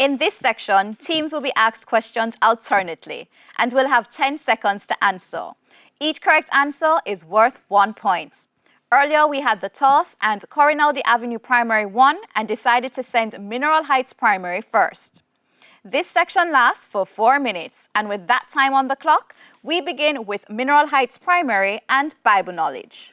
In this section, teams will be asked questions alternately and will have 10 seconds to answer. Each correct answer is worth 1 point. Earlier, we had the toss and Corinaldi Avenue Primary won and decided to send Mineral Heights Primary first. This section lasts for 4 minutes, and with that time on the clock, we begin with Mineral Heights Primary and Bible knowledge.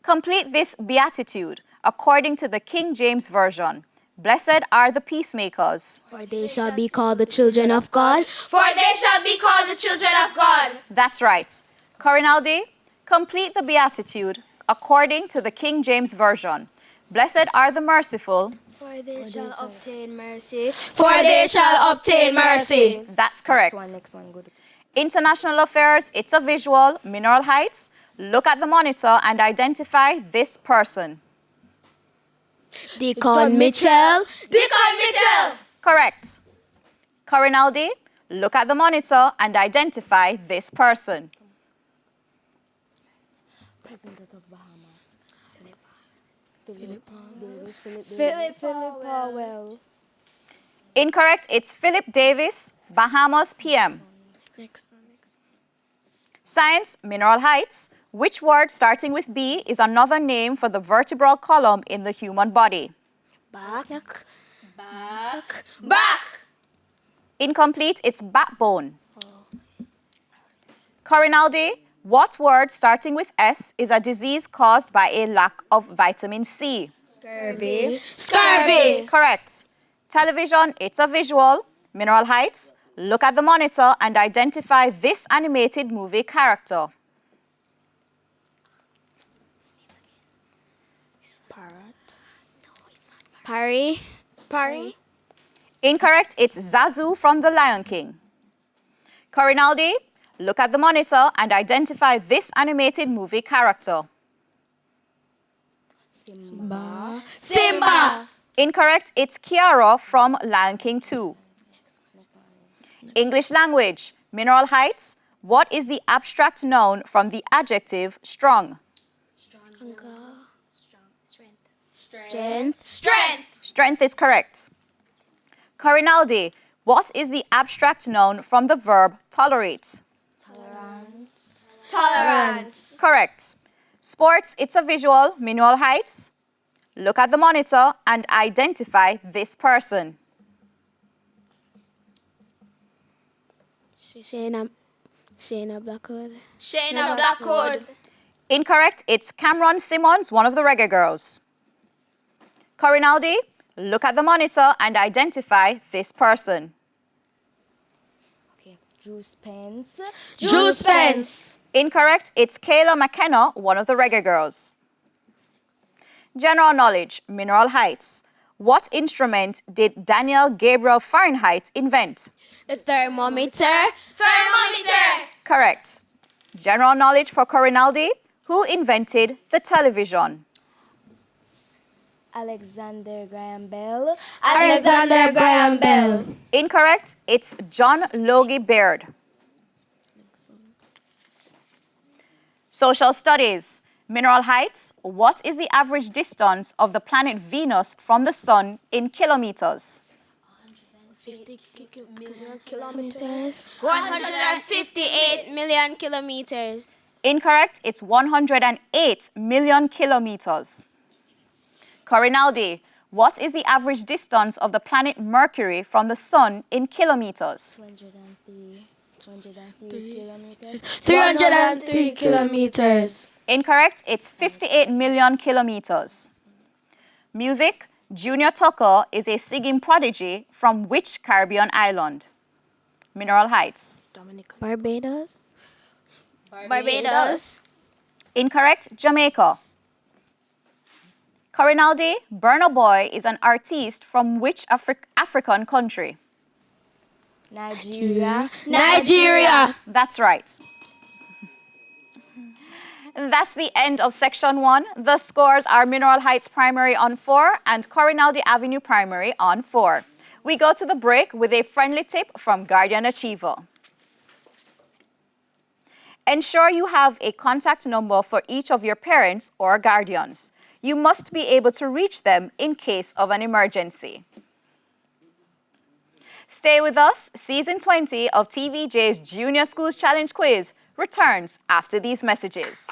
Complete this beatitude according to the King James Version. Blessed are the peacemakers, For they shall be called the children of God. For they shall be called the children of God. That's right. Corinaldi, complete the beatitude according to the King James Version. Blessed are the merciful, For they shall obtain mercy. For they shall obtain mercy. That's correct. Next one, good. International affairs, it's a visual. Mineral Heights, look at the monitor and identify this person. Deacon Mitchell. Deacon Mitchell. Correct. Corinaldi, look at the monitor and identify this person. President of Bahamas. Philip Powell. Incorrect, it's Philip Davis, Bahamas PM. Science, Mineral Heights. Which word starting with B is another name for the vertebral column in the human body? Back. Back. Incomplete, it's backbone. Corinaldi, what word starting with S is a disease caused by a lack of vitamin C? Scurvy. Scurvy. Correct. Television, it's a visual. Mineral Heights, look at the monitor and identify this animated movie character. Parry. Incorrect, it's Zazu from The Lion King. Corinaldi, look at the monitor and identify this animated movie character. Simba. Incorrect, it's Kiara from Lion King 2. English language, Mineral Heights. What is the abstract noun from the adjective strong? Strength. Strength. Strength is correct. Corinaldi, what is the abstract noun from the verb tolerate? Tolerance. Correct. Sports, it's a visual. Mineral Heights. Look at the monitor and identify this person. Shayna Blackwood. Shayna Blackwood. Incorrect, it's Cameron Simmons, one of the reggae girls. Corinaldi, look at the monitor and identify this person. Okay. Drew Spence. Drew Spence. Incorrect, it's Kayla McKenna, one of the reggae girls. General knowledge, Mineral Heights. What instrument did Daniel Gabriel Fahrenheit invent? The thermometer. Thermometer. Correct. General knowledge for Corinaldi. Who invented the television? Alexander Graham Bell. Alexander Graham Bell. Incorrect, it's John Logie Baird. Social studies. Mineral Heights. What is the average distance of the planet Venus from the sun in kilometers? 50 million kilometers. 158 million kilometers. Incorrect, it's 108 million kilometers. Corinaldi, what is the average distance of the planet Mercury from the sun in kilometers? 303 kilometers. Incorrect, it's 58 million kilometers. Music, Junior Tucker is a singing prodigy from which Caribbean island? Mineral Heights. Barbados. Barbados. Incorrect, Jamaica. Corinaldi, Burna Boy is an artiste from which African country? Nigeria. Nigeria. That's right. That's the end of section 1. The scores are Mineral Heights Primary on 4 and Corinaldi Avenue Primary on 4. We go to the break with a friendly tip from Guardian Achiever. Ensure you have a contact number for each of your parents or guardians. You must be able to reach them in case of an emergency. Stay with us. Season 20 of TVJ's Junior Schools Challenge Quiz returns after these messages.